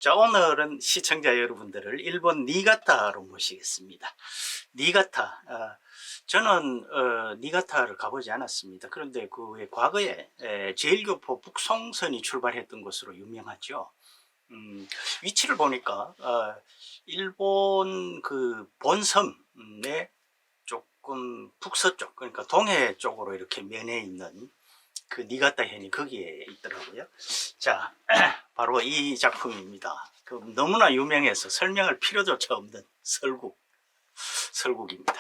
자, 오늘은 시청자 여러분들을 일본 니가타로 모시겠습니다. 니가타. 저는 니가타를 가보지 않았습니다. 그런데 그 과거에 제1교포 북송선이 출발했던 곳으로 유명하죠. 위치를 보니까 일본 그 본섬의 조금 북서쪽, 그러니까 동해 쪽으로 이렇게 면해 있는 그 니가타 현이 거기에 있더라고요. 자, 바로 이 작품입니다. 그 너무나 유명해서 설명할 필요조차 없는 설국입니다.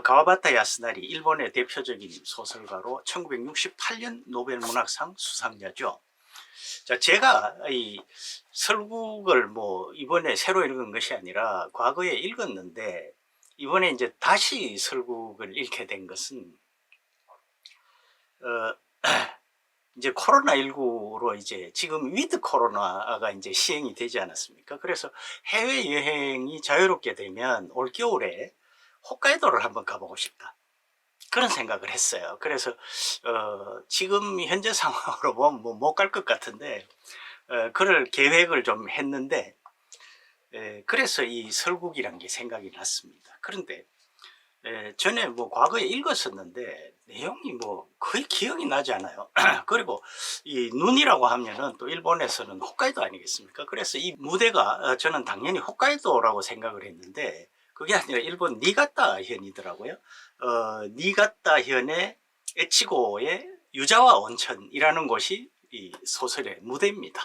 가와바타 야스나리, 일본의 대표적인 소설가로 1968년 노벨문학상 수상자죠. 자, 제가 이 설국을 뭐 이번에 새로 읽은 것이 아니라 과거에 읽었는데, 이번에 이제 다시 설국을 읽게 된 것은 이제 코로나19로 이제 지금 위드 코로나가 이제 시행이 되지 않았습니까? 그래서 해외여행이 자유롭게 되면 올겨울에 홋카이도를 한번 가보고 싶다, 그런 생각을 했어요. 그래서 지금 현재 상황으로 보면 뭐 못 갈 것 같은데 그럴 계획을 좀 했는데, 그래서 이 설국이란 게 생각이 났습니다. 그런데 전에 뭐 과거에 읽었었는데 내용이 뭐 거의 기억이 나지 않아요. 그리고 이 눈이라고 하면은 또 일본에서는 홋카이도 아니겠습니까? 그래서 이 무대가 저는 당연히 홋카이도라고 생각을 했는데 그게 아니라 일본 니가타 현이더라고요. 니가타 현의 에치고의 유자와 온천이라는 곳이 이 소설의 무대입니다.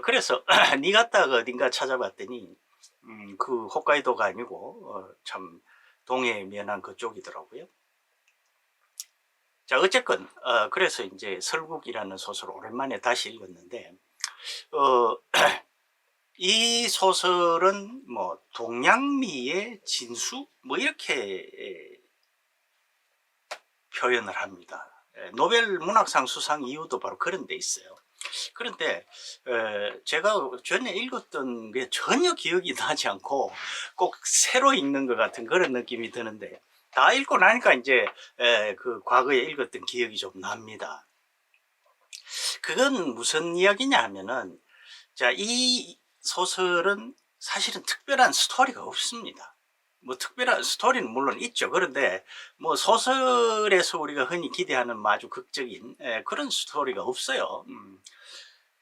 그래서 니가타가 어딘가 찾아봤더니 그 홋카이도가 아니고 참 동해에 면한 그쪽이더라고요. 자, 어쨌건 그래서 이제 설국이라는 소설을 오랜만에 다시 읽었는데 이 소설은 뭐 동양미의 진수 뭐 이렇게 표현을 합니다. 노벨 문학상 수상 이유도 바로 그런 데 있어요. 그런데 제가 전에 읽었던 게 전혀 기억이 나지 않고 꼭 새로 읽는 것 같은 그런 느낌이 드는데, 다 읽고 나니까 이제 그 과거에 읽었던 기억이 좀 납니다. 그건 무슨 이야기냐 하면은, 자, 이 소설은 사실은 특별한 스토리가 없습니다. 뭐 특별한 스토리는 물론 있죠. 그런데 뭐 소설에서 우리가 흔히 기대하는 아주 극적인 그런 스토리가 없어요.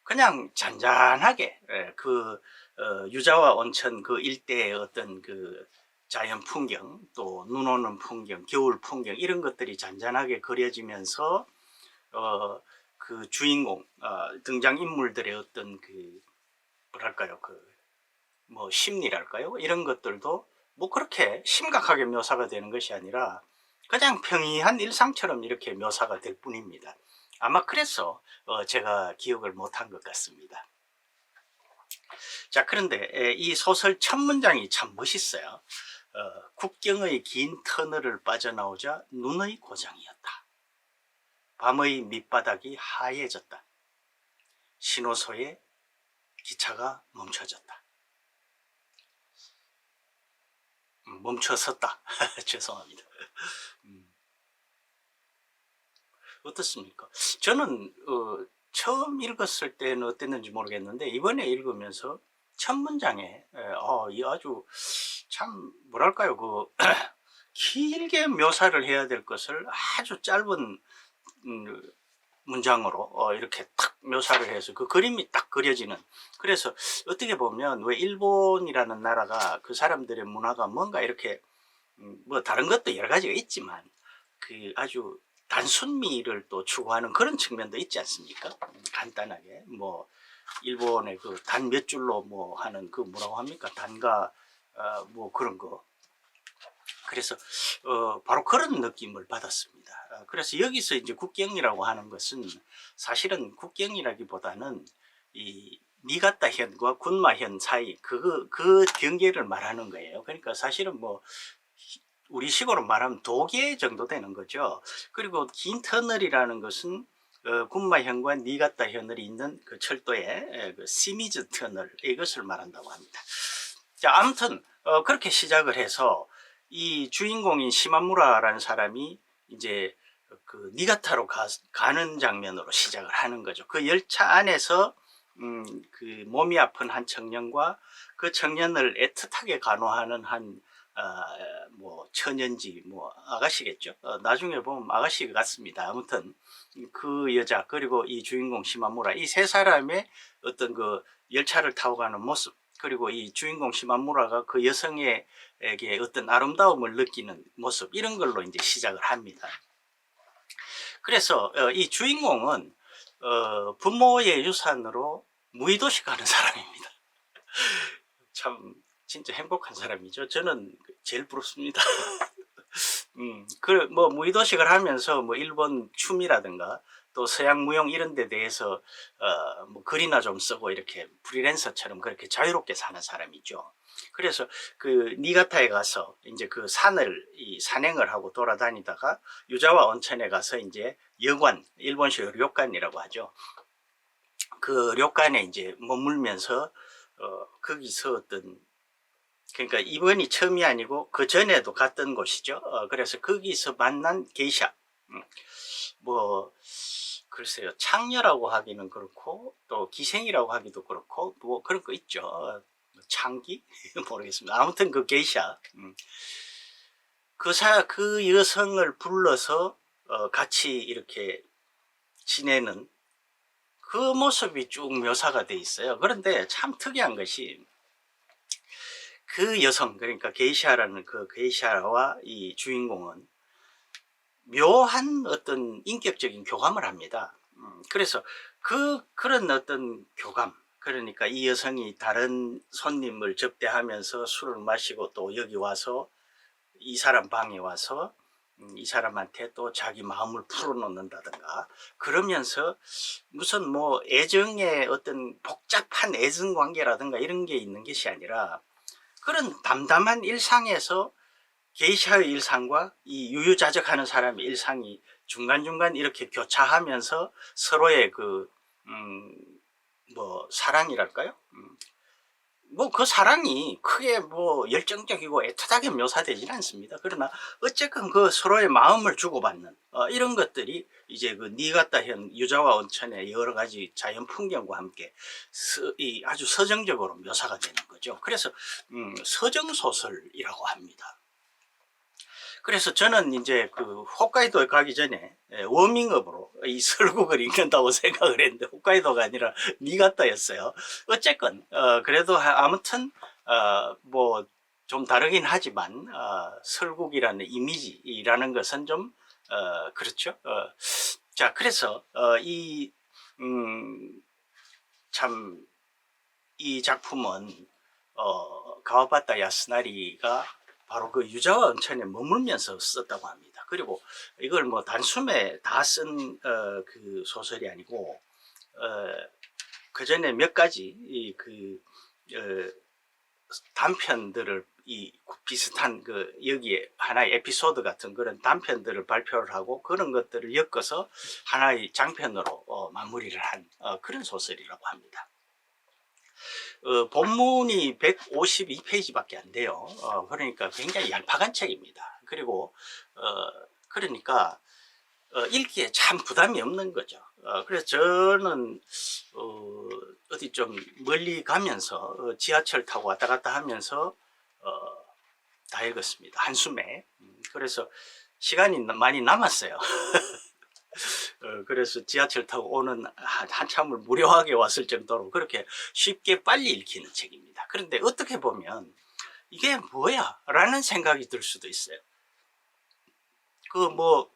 그냥 잔잔하게 그 유자와 온천 그 일대의 어떤 그 자연 풍경, 또 눈 오는 풍경, 겨울 풍경, 이런 것들이 잔잔하게 그려지면서 그 주인공 등장 인물들의 어떤 그 뭐랄까요, 그 뭐 심리랄까요, 이런 것들도 뭐 그렇게 심각하게 묘사가 되는 것이 아니라 그냥 평이한 일상처럼 이렇게 묘사가 될 뿐입니다. 아마 그래서 제가 기억을 못한 것 같습니다. 자, 그런데 이 소설 첫 문장이 참 멋있어요. 국경의 긴 터널을 빠져나오자 눈의 고장이었다. 밤의 밑바닥이 하얘졌다. 신호소에 기차가 멈춰졌다. 멈춰섰다. 죄송합니다. 어떻습니까? 저는 처음 읽었을 때는 어땠는지 모르겠는데 이번에 읽으면서 첫 문장에 이 아주 참 뭐랄까요, 그 길게 묘사를 해야 될 것을 아주 짧은 문장으로 이렇게 탁 묘사를 해서 그 그림이 딱 그려지는. 그래서 어떻게 보면 왜 일본이라는 나라가 그 사람들의 문화가 뭔가 이렇게 뭐 다른 것도 여러 가지가 있지만 그 아주 단순미를 또 추구하는 그런 측면도 있지 않습니까? 간단하게 뭐 일본의 그 단 몇 줄로 뭐 하는 그 뭐라고 합니까? 단가 뭐 그런 거. 그래서 바로 그런 느낌을 받았습니다. 그래서 여기서 이제 국경이라고 하는 것은 사실은 국경이라기보다는 이 니가타 현과 군마 현 사이 그 경계를 말하는 거예요. 그러니까 사실은 뭐 우리 식으로 말하면 도계 정도 되는 거죠. 그리고 긴 터널이라는 것은 군마현과 니가타 현을이 있는 그 철도의 그 시미즈 터널, 이것을 말한다고 합니다. 자, 아무튼 그렇게 시작을 해서 이 주인공인 시마무라라는 사람이 이제 그 니가타로 가는 장면으로 시작을 하는 거죠. 그 열차 안에서 그 몸이 아픈 한 청년과 그 청년을 애틋하게 간호하는 한 뭐 처년지 뭐 아가씨겠죠. 나중에 보면 아가씨 같습니다. 아무튼 그 여자 그리고 이 주인공 시마무라 이 세 사람의 어떤 그 열차를 타고 가는 모습 그리고 이 주인공 시마무라가 그 여성에게 어떤 아름다움을 느끼는 모습 이런 걸로 이제 시작을 합니다. 그래서 이 주인공은 부모의 유산으로 무의도식하는 사람입니다. 참 진짜 행복한 사람이죠. 저는 제일 부럽습니다. 뭐 무의도식을 하면서 뭐 일본 춤이라든가 또 서양 무용 이런 데 대해서 뭐 글이나 좀 쓰고 이렇게 프리랜서처럼 그렇게 자유롭게 사는 사람이죠. 그래서 그 니가타에 가서 이제 그 산을 산행을 하고 돌아다니다가 유자와 온천에 가서 이제 여관, 일본식 료칸이라고 하죠. 그 료칸에 이제 머물면서 거기서 어떤 그러니까 이번이 처음이 아니고 그 전에도 갔던 곳이죠. 그래서 거기서 만난 게이샤. 뭐 글쎄요, 창녀라고 하기는 그렇고 또 기생이라고 하기도 그렇고 뭐 그런 거 있죠. 창기 모르겠습니다. 아무튼 그 게이샤. 그 여성을 불러서 같이 이렇게 지내는 그 모습이 쭉 묘사가 돼 있어요. 그런데 참 특이한 것이 그 여성 그러니까 게이샤라는 그 게이샤와 이 주인공은 묘한 어떤 인격적인 교감을 합니다. 그래서 그런 어떤 교감 그러니까 이 여성이 다른 손님을 접대하면서 술을 마시고 또 여기 와서 이 사람 방에 와서 이 사람한테 또 자기 마음을 풀어놓는다든가 그러면서 무슨 뭐 애정의 어떤 복잡한 애정 관계라든가 이런 게 있는 것이 아니라 그런 담담한 일상에서 게이샤의 일상과 이 유유자적하는 사람의 일상이 중간중간 이렇게 교차하면서 서로의 뭐 사랑이랄까요? 뭐 그 사랑이 크게 뭐 열정적이고 애틋하게 묘사되지는 않습니다. 그러나 어쨌건 그 서로의 마음을 주고받는 이런 것들이 이제 그 니가타현 유자와 온천의 여러 가지 자연 풍경과 함께 아주 서정적으로 묘사가 되는 거죠. 그래서 서정소설이라고 합니다. 그래서 저는 이제 그 홋카이도에 가기 전에 워밍업으로 이 설국을 읽는다고 생각을 했는데 홋카이도가 아니라 니가타였어요. 어쨌건 그래도 아무튼 뭐 좀 다르긴 하지만 설국이라는 이미지라는 것은 좀 그렇죠. 자 그래서 참 이 작품은 가와바타 야스나리가 바로 그 유자와 온천에 머물면서 썼다고 합니다. 그리고 이걸 뭐 단숨에 다 쓴 그 소설이 아니고 그 전에 몇 가지 단편들을 비슷한 여기에 하나의 에피소드 같은 그런 단편들을 발표를 하고 그런 것들을 엮어서 하나의 장편으로 마무리를 한 그런 소설이라고 합니다. 본문이 152페이지밖에 안 돼요. 그러니까 굉장히 얄팍한 책입니다. 그리고 그러니까 읽기에 참 부담이 없는 거죠. 그래서 저는 어디 좀 멀리 가면서 지하철 타고 왔다 갔다 하면서 다 읽었습니다. 한숨에. 그래서 시간이 많이 남았어요. 그래서 지하철 타고 오는 한참을 무료하게 왔을 정도로 그렇게 쉽게 빨리 읽히는 책입니다. 그런데 어떻게 보면 이게 뭐야? 라는 생각이 들 수도 있어요. 뭐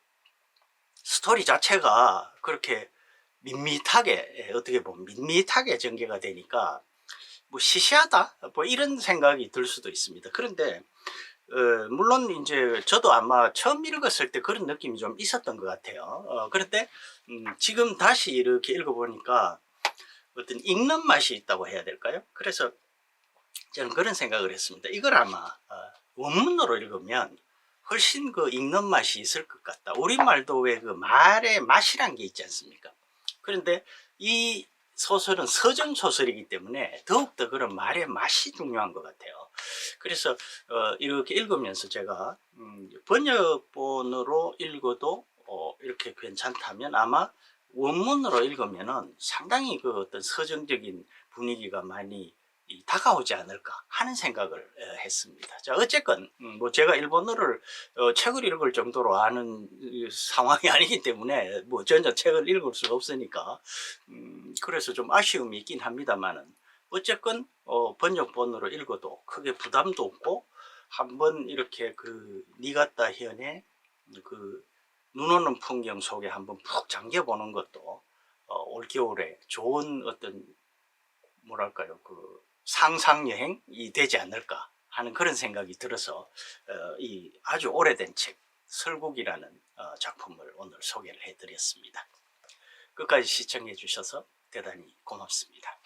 스토리 자체가 그렇게 밋밋하게 어떻게 보면 밋밋하게 전개가 되니까 뭐 시시하다? 뭐 이런 생각이 들 수도 있습니다. 그런데 물론 이제 저도 아마 처음 읽었을 때 그런 느낌이 좀 있었던 것 같아요. 그런데 지금 다시 이렇게 읽어보니까 어떤 읽는 맛이 있다고 해야 될까요? 그래서 저는 그런 생각을 했습니다. 이걸 아마 원문으로 읽으면 훨씬 읽는 맛이 있을 것 같다. 우리말도 왜 그 말의 맛이란 게 있지 않습니까? 그런데 이 소설은 서정소설이기 때문에 더욱더 그런 말의 맛이 중요한 것 같아요. 그래서 이렇게 읽으면서 제가 번역본으로 읽어도 이렇게 괜찮다면 아마 원문으로 읽으면은 상당히 그 어떤 서정적인 분위기가 많이 다가오지 않을까 하는 생각을 했습니다. 자, 어쨌건 뭐 제가 일본어를 책을 읽을 정도로 아는 상황이 아니기 때문에 뭐 전혀 책을 읽을 수 없으니까 그래서 좀 아쉬움이 있긴 합니다만은 어쨌건 번역본으로 읽어도 크게 부담도 없고 한번 이렇게 그 니가타 현의 그 눈 오는 풍경 속에 한번 푹 잠겨보는 것도 올겨울에 좋은 어떤 뭐랄까요 그 상상 여행이 되지 않을까 하는 그런 생각이 들어서 이 아주 오래된 책 설국이라는 작품을 오늘 소개를 해드렸습니다. 끝까지 시청해 주셔서 대단히 고맙습니다.